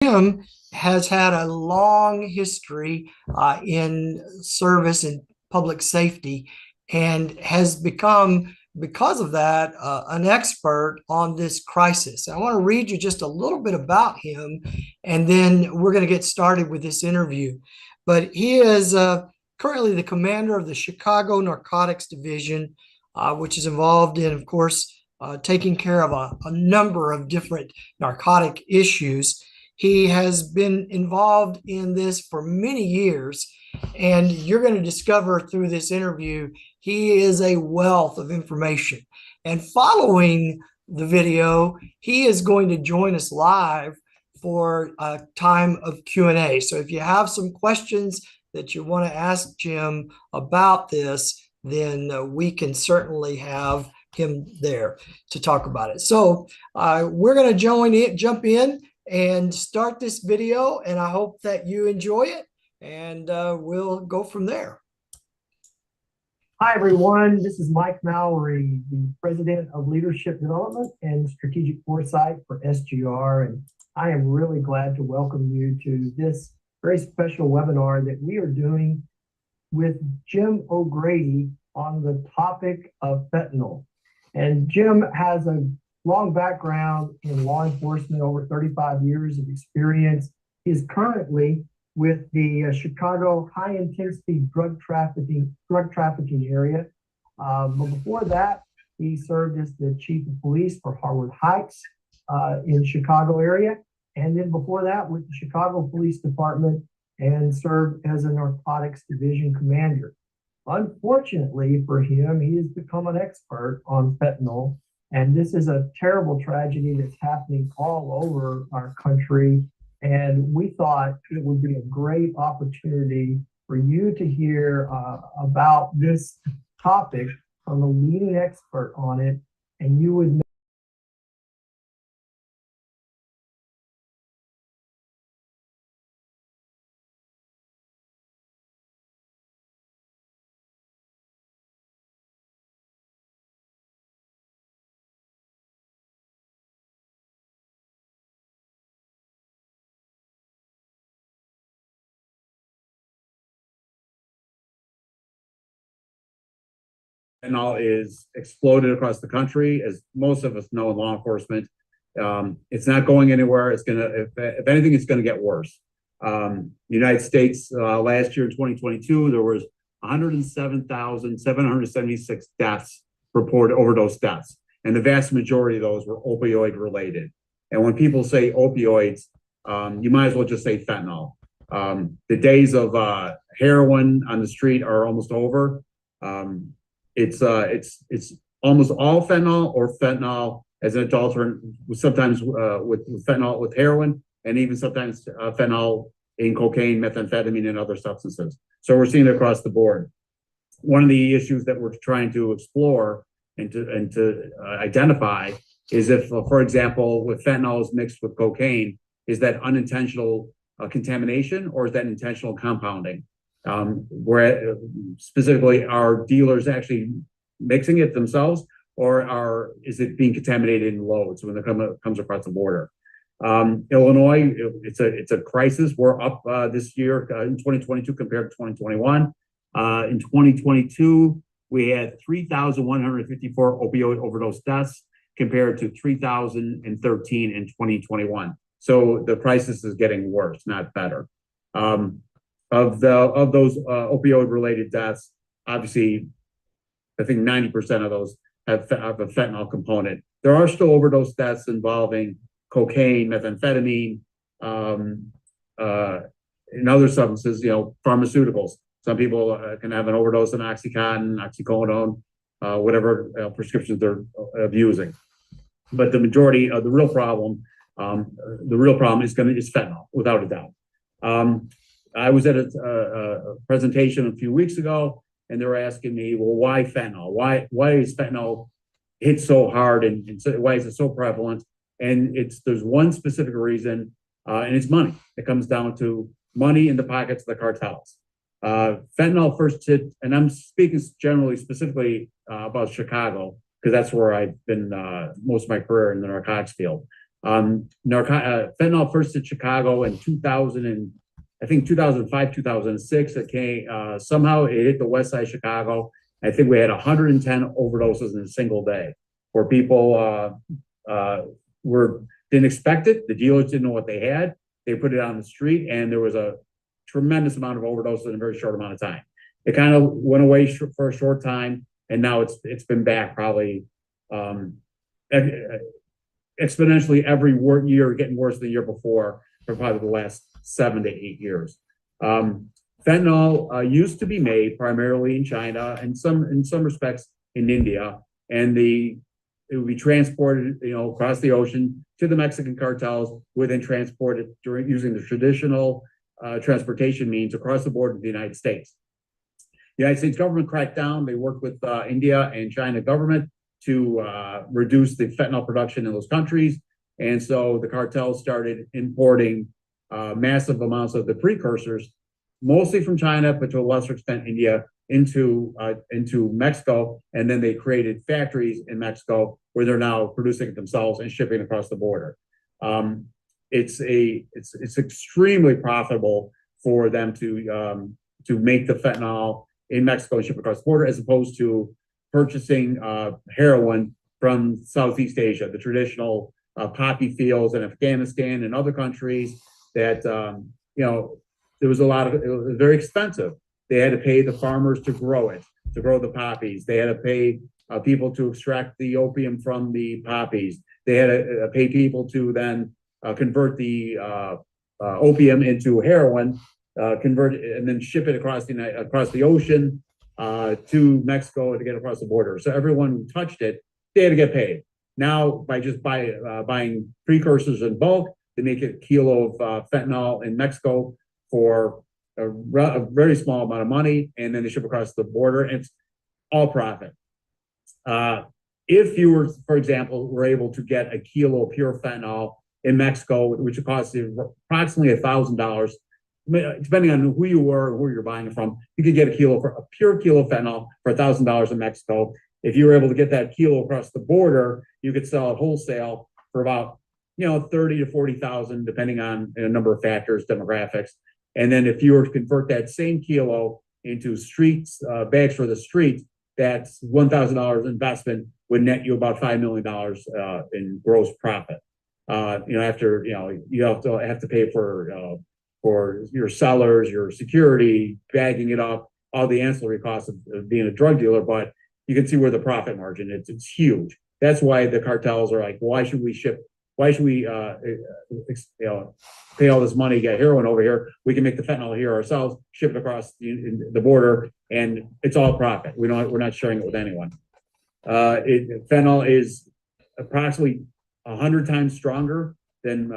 Jim has had a long history in service and public safety and has become, because of that, an expert on this crisis. I want to read you just a little bit about him, and then we're going to get started with this interview. But he is currently the commander of the Chicago Narcotics Division, which is involved in, of course, taking care of a number of different narcotic issues. He has been involved in this for many years, and you're going to discover through this interview, he is a wealth of information. And following the video, he is going to join us live for a time of Q&A. So if you have some questions that you want to ask Jim about this, then we can certainly have him there to talk about it. So we're going to jump in and start this video, and I hope that you enjoy it, and we'll go from there. Hi, everyone. This is Mike Mallory, the President of Leadership Development and Strategic Foresight for SGR, and I am really glad to welcome you to this very special webinar that we are doing with Jim O'Grady on the topic of fentanyl. And Jim has a long background in law enforcement, over 35 years of experience. He is currently with the Chicago High Intensity Drug Trafficking area. But before that, he served as the chief of police for Harwood Heights in Chicago area. And then before that, with the Chicago Police Department, and served as a narcotics division commander. Unfortunately for him, he has become an expert on fentanyl. And this is a terrible tragedy that's happening all over our country. And we thought it would be a great opportunity for you to hear about this topic from a leading expert on it. And you would know. Fentanyl is exploded across the country, as most of us know in law enforcement. It's not going anywhere. It's gonna, if anything, it's gonna get worse. United States last year in 2022, there was 107,776 deaths reported, overdose deaths, and the vast majority of those were opioid related. And when people say opioids, you might as well just say fentanyl. The days of heroin on the street are almost over. It's almost all fentanyl or fentanyl as an adulterant, sometimes with fentanyl with heroin, and even sometimes fentanyl in cocaine, methamphetamine, and other substances. So we're seeing it across the board. One of the issues that we're trying to explore and to identify is if, for example, with fentanyl is mixed with cocaine, is that unintentional contamination, or is that intentional compounding? Where specifically are dealers actually mixing it themselves, or is it being contaminated in loads when it comes across the border? Illinois, it's a crisis. We're up this year in 2022 compared to 2021. In 2022, we had 3,154 opioid overdose deaths compared to 3,013 in 2021. So the crisis is getting worse, not better. Of those opioid related deaths, obviously, I think 90% of those have a fentanyl component. There are still overdose deaths involving cocaine, methamphetamine, and other substances, pharmaceuticals. Some people can have an overdose on Oxycontin, oxycodone, whatever prescriptions they're abusing. But the majority of the real problem is fentanyl, without a doubt. I was at a presentation a few weeks ago, and they were asking me, well, why fentanyl? Why is fentanyl hit so hard, and why is it so prevalent? And there's one specific reason, and it's money. It comes down to money in the pockets of the cartels. Fentanyl first hit, and I'm speaking generally specifically about Chicago, because that's where I've been most of my career in the narcotics field. Fentanyl first hit Chicago in 2000 and I think 2005, 2006. It came somehow it hit the west side of Chicago. I think we had 110 overdoses in a single day, where people didn't expect it. The dealers didn't know what they had. They put it on the street, and there was a tremendous amount of overdoses in a very short amount of time. It kind of went away for a short time, and now it's been back probably exponentially every year, getting worse than the year before for probably the last 7 to 8 years. Fentanyl used to be made primarily in China and in some respects in India, and it would be transported, across the ocean to the Mexican cartels, who would then transport it using the traditional transportation means across the border to the United States. The United States government cracked down. They worked with India and China government to reduce the fentanyl production in those countries. And so the cartels started importing massive amounts of the precursors, mostly from China, but to a lesser extent India, into Mexico. And then they created factories in Mexico where they're now producing it themselves and shipping across the border. It's extremely profitable for them to make the fentanyl in Mexico and ship across the border, as opposed to purchasing heroin from Southeast Asia, the traditional poppy fields in Afghanistan and other countries that, there was it was very expensive. They had to pay the farmers to grow the poppies. They had to pay people to extract the opium from the poppies. They had to pay people to then convert the opium into heroin, convert it, and then ship it across the ocean to Mexico to get across the border. So everyone who touched it, they had to get paid. Now, by just buying precursors in bulk, they make a kilo of fentanyl in Mexico for a very small amount of money, and then they ship across the border, and it's all profit. If you were, for example, were able to get a kilo of pure fentanyl in Mexico, which would cost you approximately $1,000, depending on who you were or where you're buying it from, you could get a pure kilo of fentanyl for $1,000 in Mexico. If you were able to get that kilo across the border, you could sell it wholesale for about 30 to 40,000, depending on a number of factors, demographics. And then if you were to convert that same kilo into bags for the street, that's $1,000 investment would net you about $5 million in gross profit. After you have to pay for your sellers, your security, bagging it up, all the ancillary costs of being a drug dealer. But you can see where the profit margin is. It's huge. That's why the cartels are like, why should we pay all this money to get heroin over here? We can make the fentanyl here ourselves, ship it across the border, and it's all profit. We're not sharing it with anyone. Fentanyl is approximately 100 times stronger than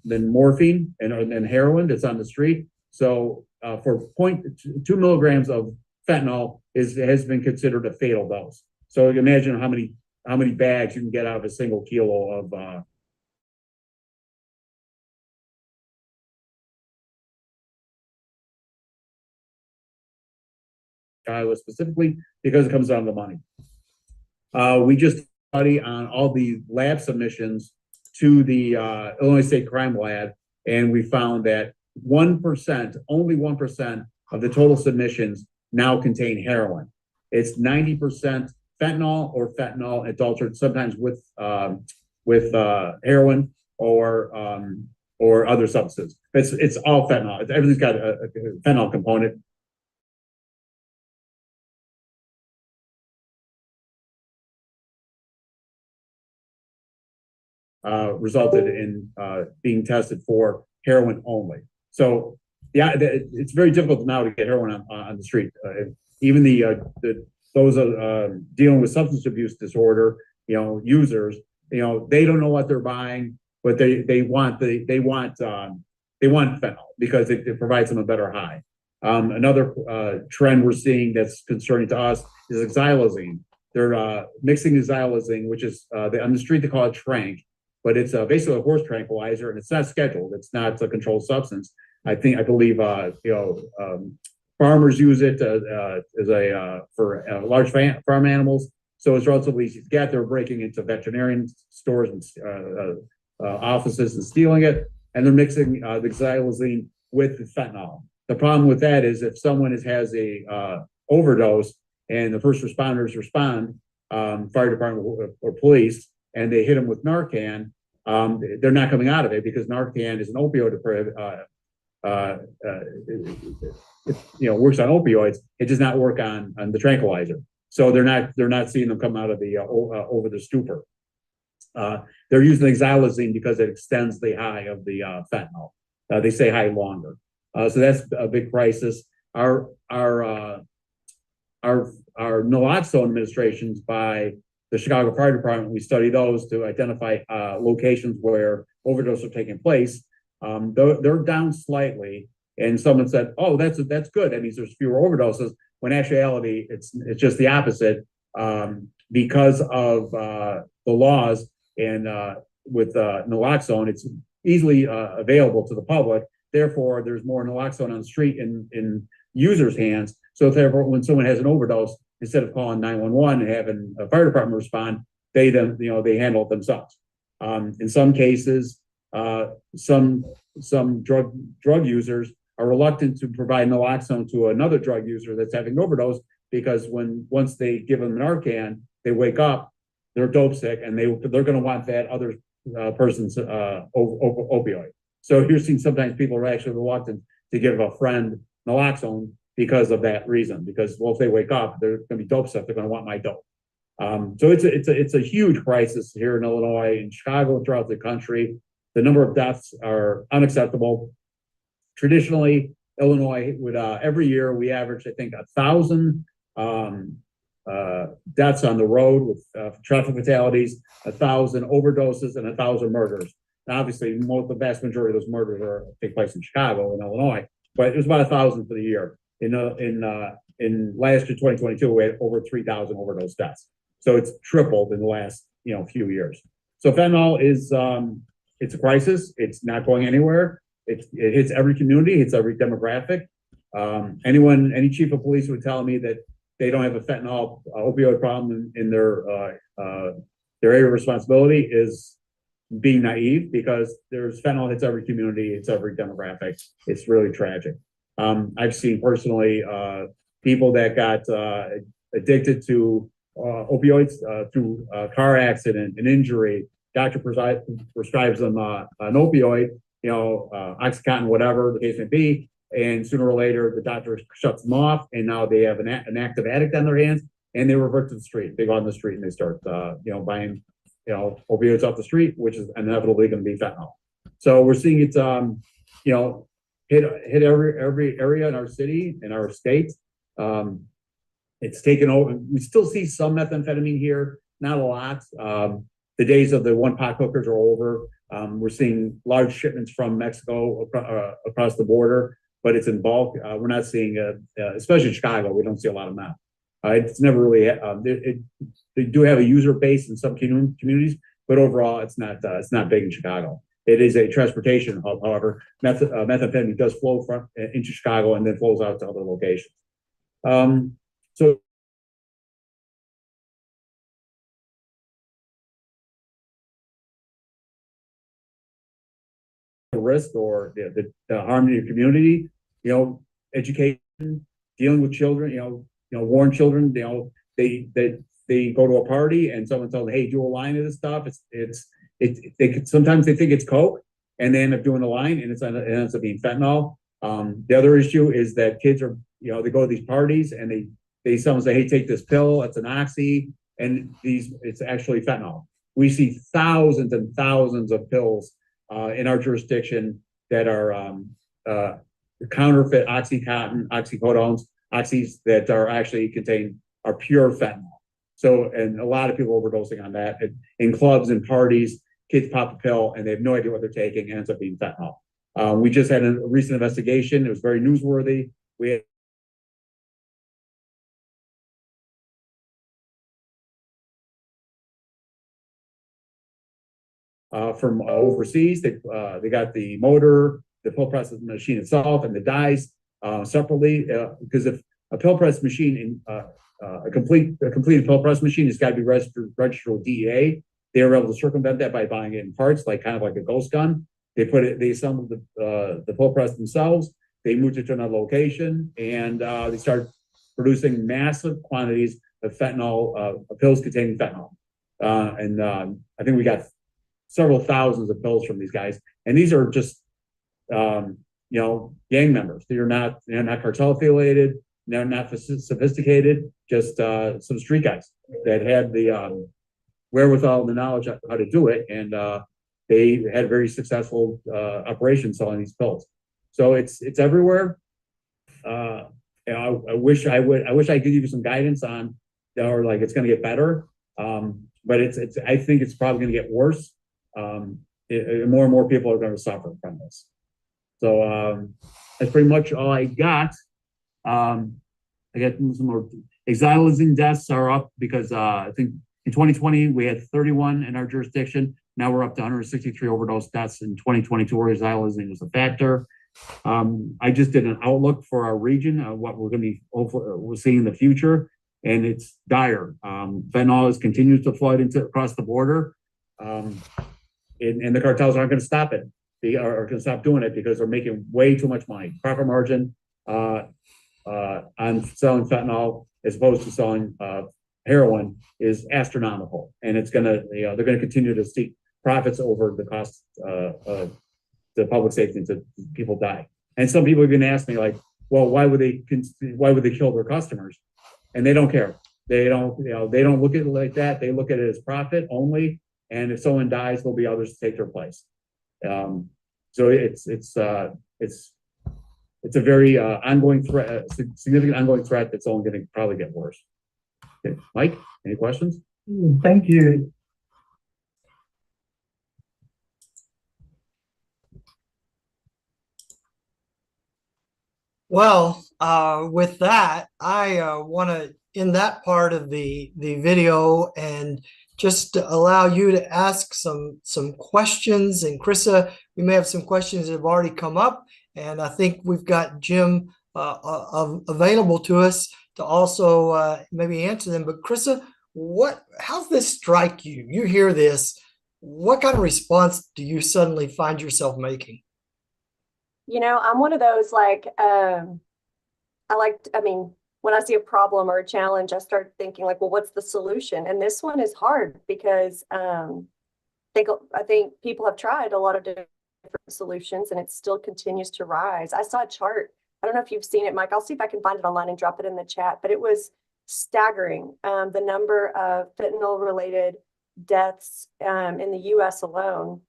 morphine and heroin that's on the street. So for 0.2 milligrams of fentanyl has been considered a fatal dose. So you imagine how many bags you can get out of a single kilo of Iowa specifically, because it comes down to the money. We just study on all the lab submissions to the Illinois State Crime Lab, and we found that only 1% of the total submissions now contain heroin. It's 90% fentanyl or fentanyl adulterated, sometimes with heroin or other substances. It's all fentanyl. Everything's got a fentanyl component. Resulted in being tested for heroin only. So yeah, it's very difficult now to get heroin on the street. Even those dealing with substance abuse disorder, users, they don't know what they're buying, but they want fentanyl because it provides them a better high. Another trend we're seeing that's concerning to us is xylazine. They're mixing xylazine, which is on the street they call it tranq, but it's basically a horse tranquilizer, and it's not scheduled. It's not a controlled substance. I believe farmers use it for large farm animals, so it's relatively easy to get. They're breaking into veterinarian stores and offices and stealing it, and they're mixing the xylazine with the fentanyl. The problem with that is if someone has a overdose and the first responders respond, fire department or police, and they hit them with Narcan, they're not coming out of it because Narcan is an opioid works on opioids. It does not work on the tranquilizer. So they're not seeing them come out of the over the stupor. They're using xylazine because it extends the high of the fentanyl. They say high longer. So that's a big crisis. Our naloxone administrations by the Chicago Fire Department, we study those to identify locations where overdoses are taking place. They're down slightly, and someone said, "Oh, that's good. That means there's fewer overdoses." When in actuality, it's just the opposite. Because of the laws and with naloxone, it's easily available to the public. Therefore, there's more naloxone on the street in users' hands. So therefore, when someone has an overdose, instead of calling 911 and having a fire department respond, they handle it themselves. In some cases, some drug users are reluctant to provide naloxone to another drug user that's having an overdose because once they give them Narcan, they wake up, they're dope sick, and they're going to want that other person's opioid. So you're seeing sometimes people are actually reluctant to give a friend naloxone because of that reason. Because if they wake up, they're going to be dope sick. They're going to want my dope. So it's a huge crisis here in Illinois, in Chicago, and throughout the country. The number of deaths are unacceptable. Traditionally, Illinois would every year we average, I think, 1,000 deaths on the road with traffic fatalities, 1,000 overdoses, and 1,000 murders. Now, obviously, the vast majority of those murders take place in Chicago and Illinois, but it was about 1,000 for the year. In last year, 2022, we had over 3,000 overdose deaths. So it's tripled in the last few years. So fentanyl is it's a crisis. It's not going anywhere. It hits every community, hits every demographic. Any chief of police would tell me that they don't have a fentanyl opioid problem in their area of responsibility is being naive, because fentanyl hits every community, it's every demographic. It's really tragic. I've seen personally people that got addicted to opioids through a car accident, an injury. Doctor prescribes them an opioid, Oxycontin, whatever the case may be, and sooner or later the doctor shuts them off, and now they have an active addict on their hands, and they revert to the street. They go on the street and they start, buying, opioids off the street, which is inevitably going to be fentanyl. So we're seeing it, hit every area in our city, in our state. It's taken over. We still see some methamphetamine here, not a lot. The days of the one pot hookers are over. We're seeing large shipments from Mexico across the border, but it's in bulk. We're not seeing, especially in Chicago, we don't see a lot of meth. It's never really, they do have a user base in some communities, but overall it's not big in Chicago. It is a transportation hub, however. Methamphetamine does flow into Chicago and then flows out to other locations. So risk or the harm to your community, education, dealing with children, warn children, they go to a party and someone tells them, hey, do a line of this stuff. Sometimes they think it's Coke and they end up doing a line and it ends up being fentanyl. The other issue is that kids are, they go to these parties and someone say, hey, take this pill, it's an oxy, and it's actually fentanyl. We see thousands and thousands of pills in our jurisdiction that are counterfeit Oxycontin, oxycodones, oxys that are actually are pure fentanyl. So, and a lot of people overdosing on that. In clubs and parties, kids pop a pill and they have no idea what they're taking, and ends up being fentanyl. We just had a recent investigation. It was very newsworthy. We had from overseas. They got the motor, the pill press machine itself, and the dyes separately. Because if a pill press machine, a completed pill press machine, has got to be registered with DEA. they were able to circumvent that by buying it in parts, like kind of like a ghost gun. They assembled the pull press themselves. They moved it to another location, and they started producing massive quantities of fentanyl, pills containing fentanyl. I think we got several thousands of pills from these guys, and these are just gang members. They're not cartel affiliated. They're not sophisticated. Just some street guys that had the wherewithal and the knowledge of how to do it, and they had very successful operations selling these pills. So it's everywhere. I wish I could give you some guidance on, or like it's going to get better. But I think it's probably going to get worse. More and more people are going to suffer from this. So that's pretty much all I got. I got some more exilizing deaths are up because I think in 2020 we had 31 in our jurisdiction. Now we're up to 163 overdose deaths in 2022. Where exilizing was a factor. I just did an outlook for our region, what we're going to be we'll see in the future, and it's dire. Fentanyl continues to flood across the border, and the cartels aren't going to stop it. They are going to stop doing it because they're making way too much money. Profit margin on selling fentanyl as opposed to selling heroin is astronomical, and it's going to they're going to continue to seek profits over the cost of the public safety until people die. And some people are going to ask me like, well, why would they kill their customers? And they don't care. They don't look at it like that. They look at it as profit only. And if someone dies, there'll be others to take their place. So it's a very ongoing threat, significant ongoing threat that's only going to probably get worse. Okay. Mike, any questions? Thank you. Well, with that, I want to end that part of the video and just allow you to ask some questions. And Krista, we may have some questions that have already come up, and I think we've got Jim available to us to also maybe answer them. But Krista, how's this strike you? You hear this, what kind of response do you suddenly find yourself making? I'm one of those when I see a problem or a challenge, I start thinking like, well, what's the solution? And this one is hard because I think people have tried a lot of different solutions and it still continues to rise. I saw a chart. I don't know if you've seen it, Mike. I'll see if I can find it online and drop it in the chat, but it was staggering. The number of fentanyl-related deaths in the U.S. alone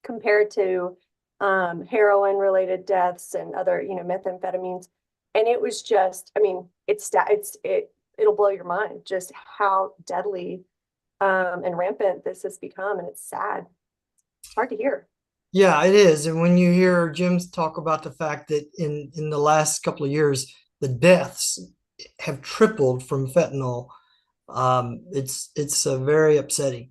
compared to heroin related deaths and other, methamphetamines. And it was just, it'll blow your mind just how deadly and rampant this has become. And it's sad. It's hard to hear. Yeah, it is. And when you hear Jim's talk about the fact that in the last couple of years, the deaths have tripled from fentanyl, it's very upsetting.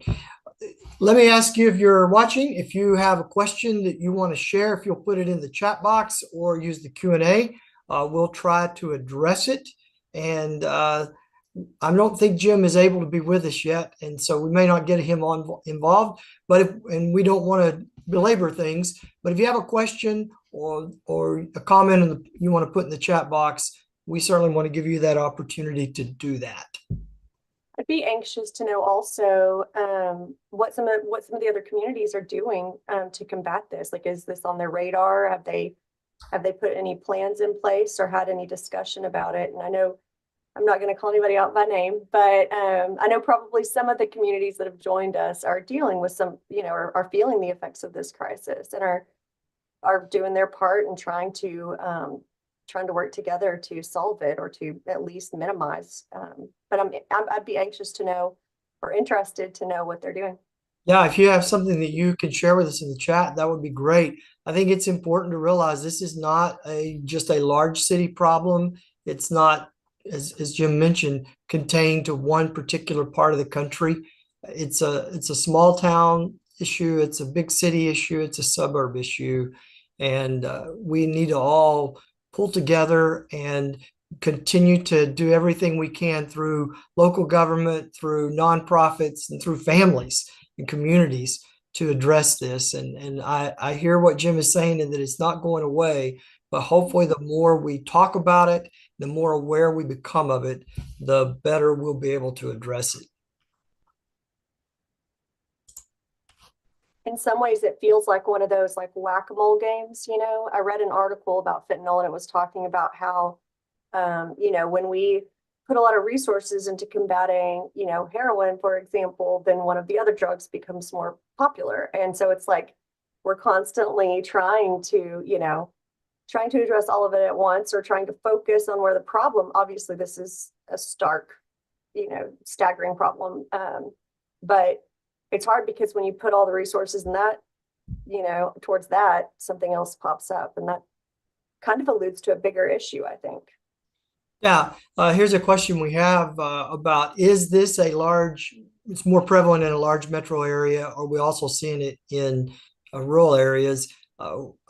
Let me ask you, if you're watching, if you have a question that you want to share, if you'll put it in the chat box or use the Q&A, we'll try to address it. And I don't think Jim is able to be with us yet, and so we may not get him involved. But and we don't want to belabor things. But if you have a question or a comment you want to put in the chat box, we certainly want to give you that opportunity to do that. I'd be anxious to know also what some of the other communities are doing to combat this. Like, is this on their radar? Have they put any plans in place or had any discussion about it? And I know I'm not going to call anybody out by name, but I know probably some of the communities that have joined us are dealing with some, are feeling the effects of this crisis and are doing their part and trying to work together to solve it or to at least minimize. But I'd be anxious to know or interested to know what they're doing. Yeah, if you have something that you can share with us in the chat, that would be great. I think it's important to realize this is not just a large city problem. It's not, as Jim mentioned, contained to one particular part of the country. It's a small town issue. It's a big city issue. It's a suburb issue. And we need to all pull together and continue to do everything we can through local government, through nonprofits, and through families. and communities to address this. And I hear what Jim is saying, and that it's not going away, but hopefully the more we talk about it, the more aware we become of it, the better we'll be able to address it. In some ways, it feels like one of those like whack-a-mole games, you know. I read an article about fentanyl, and it was talking about how, you know, when we put a lot of resources into combating, you know, heroin, for example, then one of the other drugs becomes more popular. And so it's like we're constantly trying to, you know, trying to address all of it at once, or trying to focus on where the problem, obviously this is a stark, you know, staggering problem. But it's hard because when you put all the resources in that, you know, towards that, something else pops up, and that kind of alludes to a bigger issue, I think. Yeah, here's a question we have about, is this a large, it's more prevalent in a large metro area, or are we also seeing it in rural areas?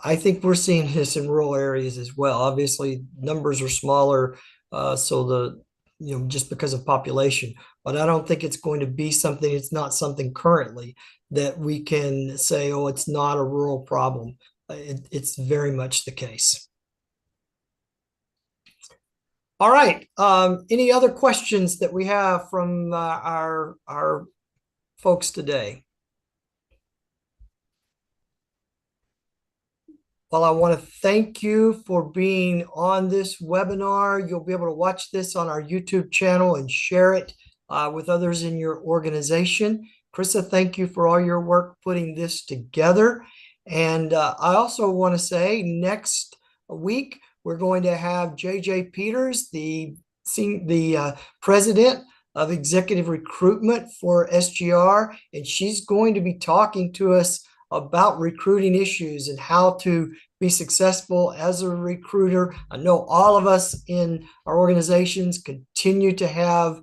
I think we're seeing this in rural areas as well. Obviously, numbers are smaller, so you know, just because of population, but I don't think it's going to be something, it's not something currently that we can say, oh, it's not a rural problem. It's very much the case. All right. Any other questions that we have from our folks today? Well, I want to thank you for being on this webinar. You'll be able to watch this on our YouTube channel and share it with others in your organization. Krista, thank you for all your work putting this together. And I also want to say next week, we're going to have JJ Peters, the president of executive recruitment for SGR, and she's going to be talking to us about recruiting issues and how to be successful as a recruiter. I know all of us in our organizations continue to have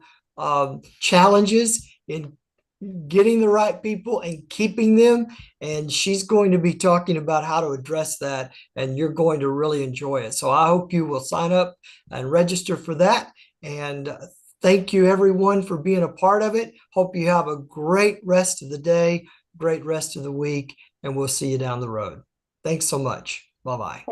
challenges in getting the right people and keeping them. And she's going to be talking about how to address that, and you're going to really enjoy it. So I hope you will sign up and register for that. And thank you everyone for being a part of it. Hope you have a great rest of the day, great rest of the week, and we'll see you down the road. Thanks so much. Bye-bye.